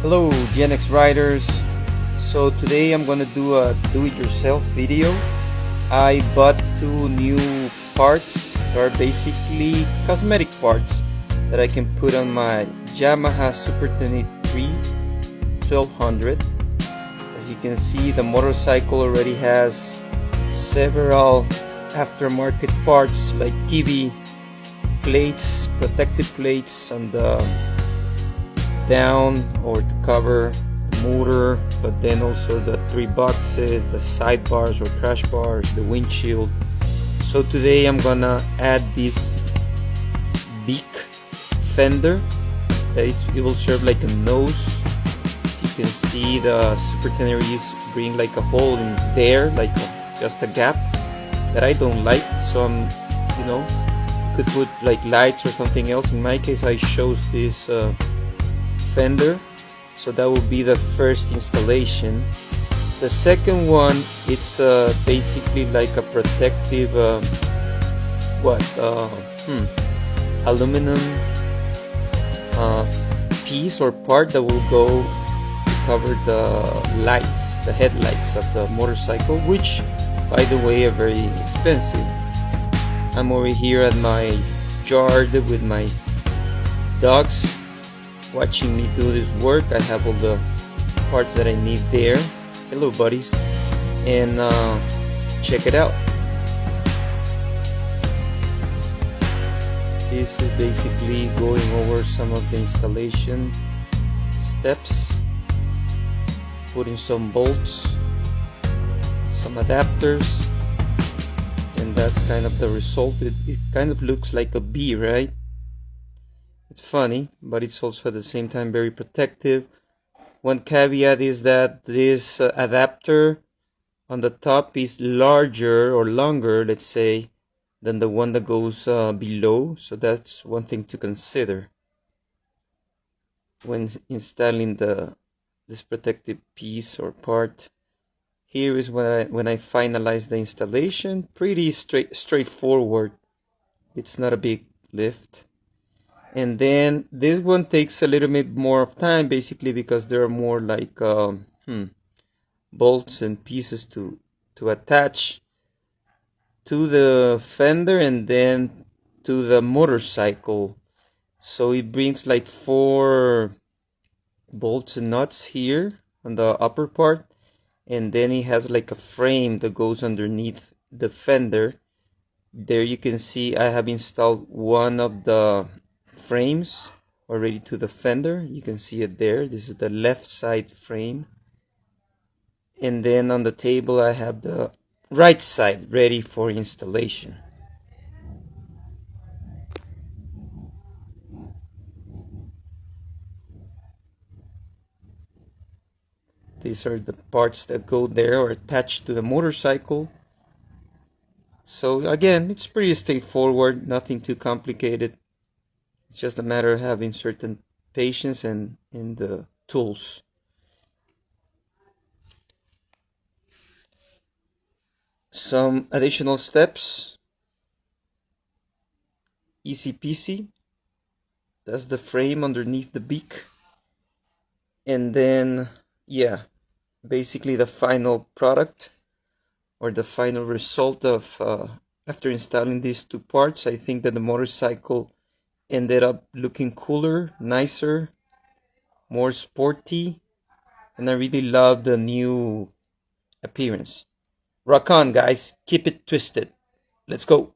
Hello Gen X riders. So today I'm gonna do a do-it-yourself video. I bought two new parts that are basically cosmetic parts that I can put on my Yamaha Super Tenere 1200. As you can see, the motorcycle already has several aftermarket parts like TV plates, protective plates on the down or to cover the motor, but then also the three boxes, the sidebars or crash bars, the windshield. So today I'm gonna add this big fender that it will serve like a nose. As you can see, the Super Tenere bring like a hole in there, like just a gap that I don't like. So I'm, could put like lights or something else. In my case, I chose this fender, so that will be the first installation. The second one, it's basically like a protective aluminum piece or part that will go to cover the lights, the headlights of the motorcycle, which by the way are very expensive. I'm over here at my yard with my dogs watching me do this work. I have all the parts that I need there. Hello buddies, and check it out. This is basically going over some of the installation steps, putting some bolts, some adapters, and that's kind of the result. It kind of looks like a bee, right? It's funny, but it's also at the same time very protective. One caveat is that this adapter on the top is larger or longer, let's say, than the one that goes below. So that's one thing to consider when installing this protective piece or part. Here is when I finalize the installation. Pretty straightforward. It's not a big lift. And then this one takes a little bit more of time, basically because there are more like bolts and pieces to attach to the fender and then to the motorcycle. So it brings like 4 bolts and nuts here on the upper part, and then it has like a frame that goes underneath the fender. There you can see I have installed one of the frames already to the fender. You can see it there. This is the left side frame, and then on the table I have the right side ready for installation. These are the parts that go there or attached to the motorcycle. So again, it's pretty straightforward, nothing too complicated. It's just a matter of having certain patience and the tools. Some additional steps. Easy peasy. That's the frame underneath the beak. And then, yeah, basically the final product or the final result of after installing these two parts. I think that the motorcycle ended up looking cooler, nicer, more sporty, and I really love the new appearance. Rock on, guys. Keep it twisted. Let's go.